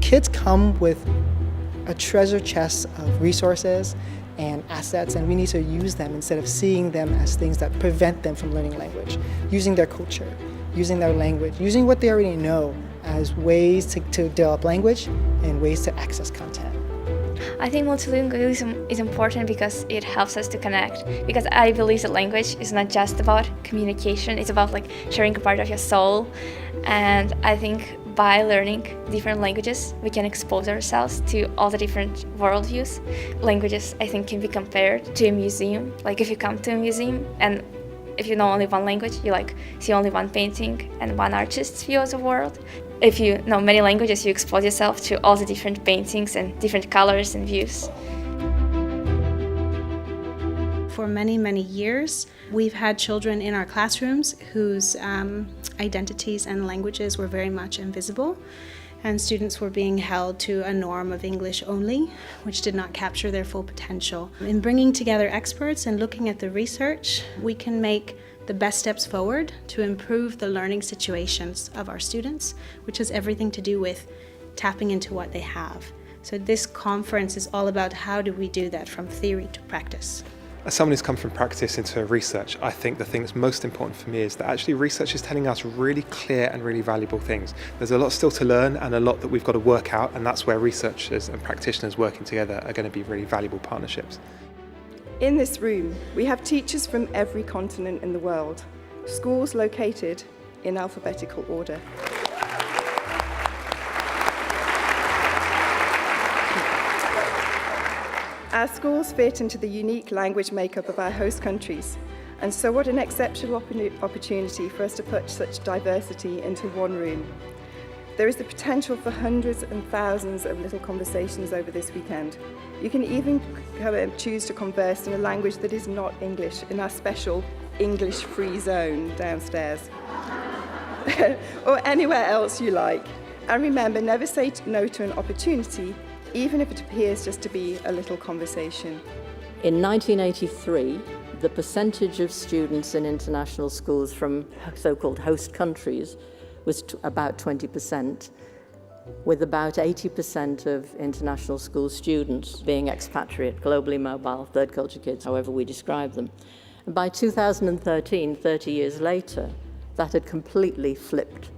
Kids come with a treasure chest of resources and assets, and we need to use them instead of seeing them as things that prevent them from learning language. Using their culture, using their language, using what they already know as ways to develop language and ways to access content. I think multilingualism is important because it helps us to connect. Because I believe that language is not just about communication, it's about like sharing a part of your soul. And I think by learning different languages, we can expose ourselves to all the different worldviews. Languages, I think, can be compared to a museum. Like if you come to a museum and if you know only one language, you like see only one painting and one artist's view of the world. If you know many languages, you expose yourself to all the different paintings and different colors and views. For many, many years, we've had children in our classrooms whose identities and languages were very much invisible, and students were being held to a norm of English only, which did not capture their full potential. In bringing together experts and looking at the research, we can make the best steps forward to improve the learning situations of our students, which has everything to do with tapping into what they have. So this conference is all about how do we do that from theory to practice. As someone who's come from practice into research, I think the thing that's most important for me is that actually research is telling us really clear and really valuable things. There's a lot still to learn and a lot that we've got to work out, and that's where researchers and practitioners working together are going to be really valuable partnerships. In this room, we have teachers from every continent in the world, schools located in alphabetical order. Our schools fit into the unique language makeup of our host countries, and so what an exceptional opportunity for us to put such diversity into one room. There is the potential for hundreds and thousands of little conversations over this weekend. You can even choose to converse in a language that is not English in our special English-free zone downstairs, or anywhere else you like. And remember, never say no to an opportunity, even if it appears just to be a little conversation. In 1983, the percentage of students in international schools from so-called host countries was about 20%, with about 80% of international school students being expatriate, globally mobile, third culture kids, however we describe them. And by 2013, 30 years later, that had completely flipped.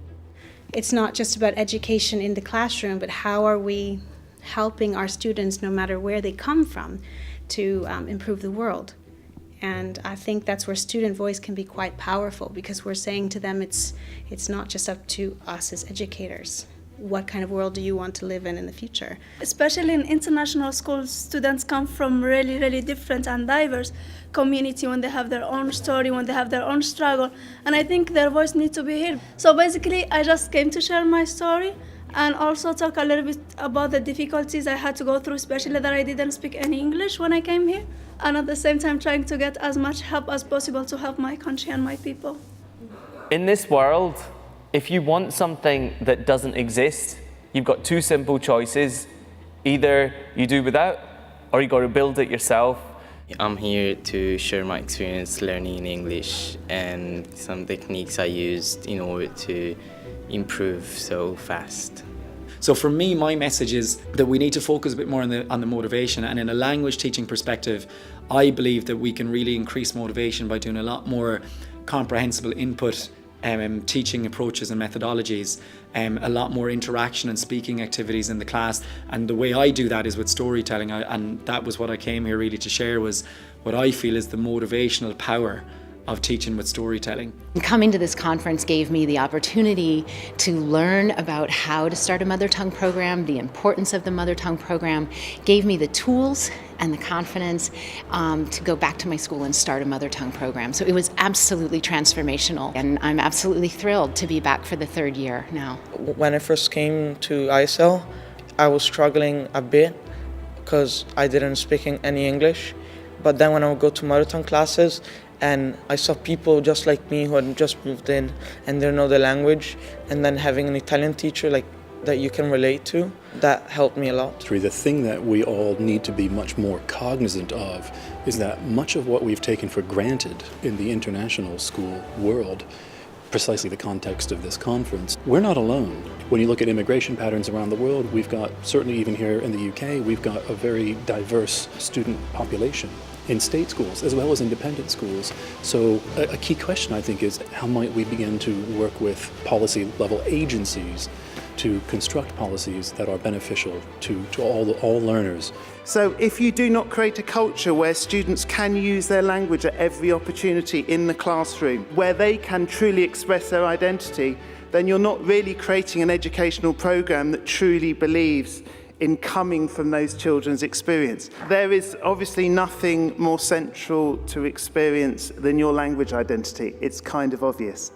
It's not just about education in the classroom, but how are we helping our students, no matter where they come from, to improve the world. And I think that's where student voice can be quite powerful, because we're saying to them it's not just up to us as educators. What kind of world do you want to live in the future? Especially in international schools, students come from really, really different and diverse community when they have their own story, when they have their own struggle. And I think their voice needs to be heard. So basically, I just came to share my story and also talk a little bit about the difficulties I had to go through, especially that I didn't speak any English when I came here. And at the same time, trying to get as much help as possible to help my country and my people. In this world, if you want something that doesn't exist, you've got two simple choices. Either you do without, or you got to build it yourself. I'm here to share my experience learning English and some techniques I used in order to improve so fast. So for me, my message is that we need to focus a bit more on the motivation, and in a language teaching perspective, I believe that we can really increase motivation by doing a lot more comprehensible input teaching approaches and methodologies, a lot more interaction and speaking activities in the class. And the way I do that is with storytelling, and that was what I came here really to share, was what I feel is the motivational power of teaching with storytelling. Coming to this conference gave me the opportunity to learn about how to start a mother tongue program, the importance of the mother tongue program, gave me the tools and the confidence to go back to my school and start a mother tongue program. So it was absolutely transformational, and I'm absolutely thrilled to be back for the third year now. When I first came to ISL, I was struggling a bit because I didn't speak any English. But then when I would go to mother tongue classes, and I saw people just like me who had just moved in and didn't know the language, and then having an Italian teacher like that you can relate to, that helped me a lot. The thing that we all need to be much more cognizant of is that much of what we've taken for granted in the international school world, precisely the context of this conference, we're not alone. When you look at immigration patterns around the world, we've got, certainly even here in the UK, we've got a very diverse student population in state schools as well as independent schools. So a key question, I think, is how might we begin to work with policy level agencies to construct policies that are beneficial to all learners. So if you do not create a culture where students can use their language at every opportunity in the classroom, where they can truly express their identity, then you're not really creating an educational program that truly believes in coming from those children's experience. There is obviously nothing more central to experience than your language identity. It's kind of obvious.